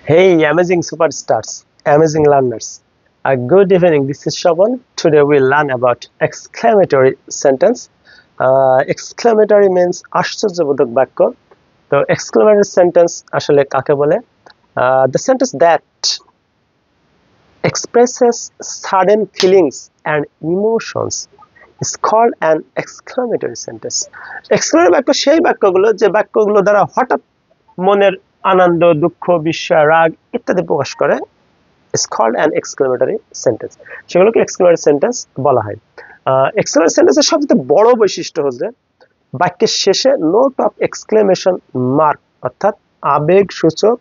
Hey, amazing superstars, amazing learners. Good evening. This is Shaban. Today we'll learn about exclamatory sentence. Exclamatory means আশ্চর্যবোধক বাক্য. তো exclamatory sentence আসলে কাকে বলে? The sentence that expresses sudden feelings and emotions is called an exclamatory sentence. Exclamatory বাক্য সেই বাক্যগুলো যে বাক্যগুলো দ্বারা হঠাৎ মনের আনন্দ, দুঃখ, বিস্ময়, রাগ ইত্যাদি প্রকাশ করে is called an exclamatory sentence. সেগুলোকে exclamatory sentence বলা হয়। exclamatory sentence এর সবচেয়ে বড় বৈশিষ্ট্য হচ্ছে বাক্যের শেষে নোট অফ এক্সক্লেমেশন মার্ক অর্থাৎ আবেগসূচক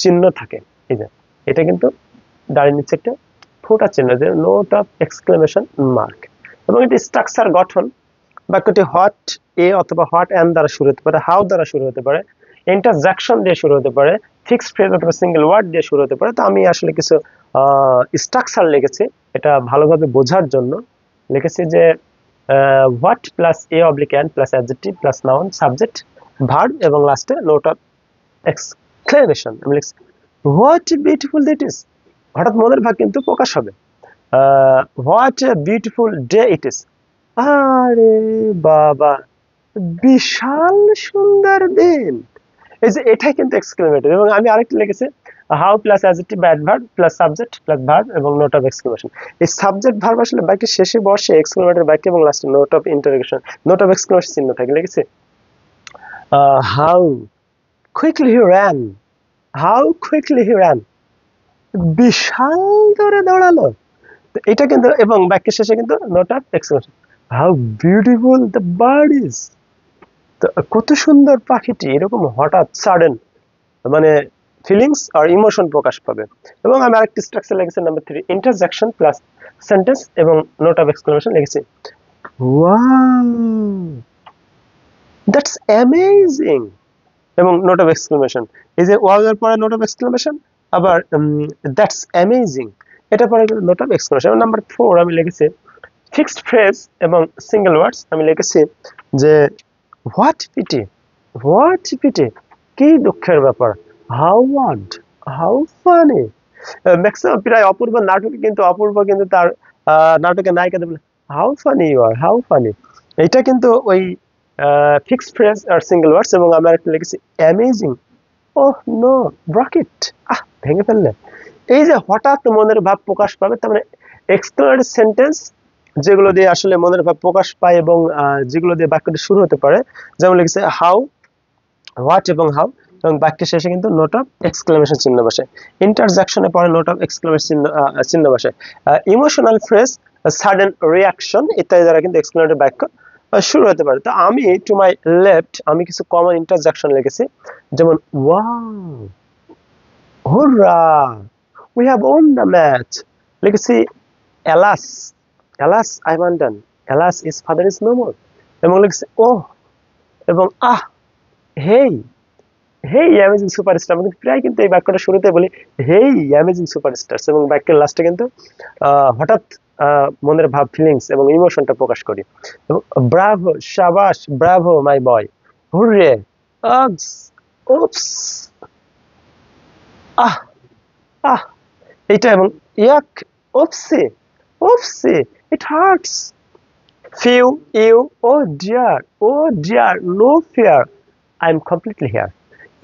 চিহ্ন থাকে। এটা কিন্তু দাঁড়িয়ে নিচ্ছে একটা ফোঁটা চিহ্ন, যে নোট অফ এক্সক্লেমেশন মার্ক। এবং এটি স্ট্রাকচার গঠন, বাক্যটি হোয়াট এ অথবা হোয়াট এন দ্বারা শুরু হতে পারে, হাউ দ্বারা শুরু হতে পারে, ইন্টারজেকশন দিয়ে শুরু হতে পারে, ফিক্সড ফ্রেজ অথবা সিঙ্গেল ওয়ার্ড দিয়ে শুরু হতে পারে। তো আমি আসলে কিছু স্ট্রাকচার লিখেছি এটা ভালোভাবে বোঝার জন্য। লিখেছি যে what plus a oblique N plus adjective plus noun subject verb এবং লাস্টে নোট অফ এক্সক্লেমেশন। আমি লিখছি হোয়াট বিউটিফুল দ্যাট ইজ, হঠাৎ মনের ভাব কিন্তু প্রকাশ হবে। What a beautiful day it is, আরে বাবা বিশাল সুন্দর দিন। এই যে এটাই কিন্তু এক্সক্লেমেটরি। এবং আমি আরেকটা লিখেছি হাউ প্লাস অ্যাডজেক্টিভ বা adverb plus subject plus verb এবং নোট অফ এক্সক্লেমেশন। এই সাবজেক্ট ভার্ব আসলে বাক্যের শেষে বসে এক্সক্লেমেটরি বাক্য এবং লাস্টে note of interrogation, note of exclamation চিহ্ন থাকে। লিখেছি how quickly he ran, how quickly he ran, Bishal দৌড়ে দৌড়ালো। তো এটা কিন্তু এবং বাক্যের শেষে কিন্তু note of exclamation how beautiful the bird is, কত সুন্দর পাখিটি। এরকম হঠাৎ সাডেন মানে ফিলিংস আর ইমোশন প্রকাশ পাবে। এবং আমি আরেকটি স্ট্রাকচার লিখেছি নাম্বার 3 ইন্টারজেকশন প্লাস সেন্টেন্স এবং নোট অফ এক্সক্লেমেশন লিখেছি ওয়াও দ্যাটস অ্যামেজিং এবং নোট অফ এক্সক্লেমেশন। এই যে ওয়াও এর পরে নোট অফ এক্সক্লেমেশন, আবার দ্যাটস অ্যামেজিং এটা পরে নোট অফ এক্সক্লেমেশন। নাম্বার 4 আমি লিখেছি ফিক্সড ফ্রেজ এবং সিঙ্গেল ওয়ার্ডস। আমি লিখেছি যে হোয়াট পিটি, হোয়াট পিটি, কি দুঃখের ব্যাপার, হাউ ওয়াড, হাউ ফানি। ম্যাক্সিমাম প্রায় অপূর্ব নাটকে কিন্তু অপূর্ব কিন্তু তার নাটকের নায়িকাদের বলে how funny you are, how funny. এটা কিন্তু ওই ফিক্সড ফ্রেজ আর সিঙ্গেল ওয়ার্ডস। এবং আমি আরেকটা লিখেছি অ্যামেজিং, ওহ নো ব্রকেট, ভেঙে ফেললে। এই যে হঠাৎ মনের ভাব প্রকাশ পাবে, তার মানে এক্সক্লেমেটরি সেন্টেন্স যেগুলো দিয়ে আসলে মনের ভাব প্রকাশ পায় এবং যেগুলো দিয়ে বাক্যটি শুরু হতে পারে, যেমন লিখেছে হাউ, হোয়াট এবং হাউ, এবং বাক্যের শেষে কিন্তু নোট অফ এক্সক্লেমেশন চিহ্ন বসে। ইন্টারজেকশনের পরে নোট অফ এক্সক্লেমেশন চিহ্ন বসে। ইমোশনাল ফ্রেজ, সাডেন রিয়াকশন ইত্যাদি দ্বারা কিন্তু এক্সক্লেমেটরি বাক্য শুরু হতে পারে। তো আমি টু মাই লেফট আমি কিছু কমন ইন্টারজেকশন লিখেছি, যেমন wow, hurrah, we have won the match. লিখেছি alas, alas I undone, alas is father is no more. এবং লিখেছি ওহ এবং আহ, হেই, হেই অ্যামেজিং সুপারস্টার। আমি কিন্তু প্রায় কিন্তু এই বাক্যটা শুরুতে বলি হেই অ্যামেজিং সুপারস্টার্স, এবং বাক্যের লাস্টে কিন্তু হঠাৎ মনের ভাব ফিলিংস এবং ইমোশনটা প্রকাশ করি। এবং ব্রাভো, শাবাশ, ব্রাভো মাই বয়, হুররে, আগস, ওপস, আহ, আহ, এইটা। এবং yuck, oopsie, oopsie, it hurts, phew, ew, oh dear, no fear, I am completely here.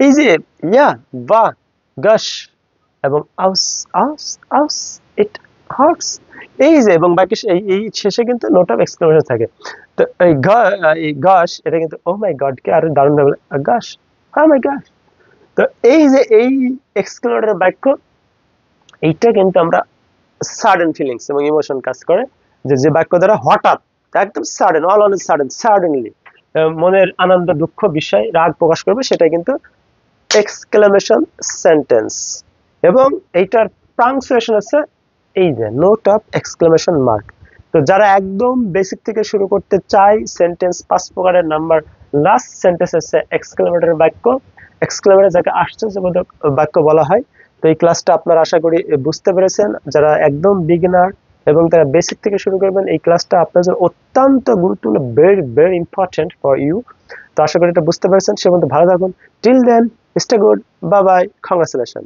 এই যে ইয়া, বা, গাশ এবং আউস, আউস, আউস, ইট হার্টস। এই যে এবং বাকি এই শেষে কিন্তু নোট অফ এক্সক্লেমেশন থাকে। তো এই গাশ এটা কিন্তু ও মাই গড কে আরো দারুণ ভাবে গাশ, ও মাই গড। তো এই যে এই এক্সক্লেমেটরি বাক্য, এইটা কিন্তু আমরা সাডেন ফিলিংস এবং ইমোশন কাজ করে, যে বাক্য দ্বারা হঠাৎ একদম sudden, all on sudden, suddenly মনের আনন্দ, দুঃখ, বিস্ময়, রাগ প্রকাশ করবে, সেটাই কিন্তু এক্সক্লেমেশন সেন্টেন্স। এবং এইটার পাংচুয়েশন আছে এই যে নোট অফ এক্সক্লেমেশন মার্ক। তো যারা একদম বেসিক থেকে শুরু করতে চায়, সেন্টেন্স 5 প্রকারের নাম্বার লাস্ট সেন্টেন্স আছে এক্সক্লেমেটরি বাক্য। এক্সক্লেমেটরি যাকে আশ্চর্যবোধক বাক্য বলা হয়। তো এই ক্লাসটা আপনারা আশা করি বুঝতে পেরেছেন। যারা একদম বিগিনার এবং তারা বেসিক থেকে শুরু করবেন, এই ক্লাসটা আপনার জন্য অত্যন্ত গুরুত্বপূর্ণ, very very important for you. তো আশা করি এটা বুঝতে পেরেছেন। সে পর্যন্ত ভালো থাকুন। Till then, stay good, bye bye, congratulation.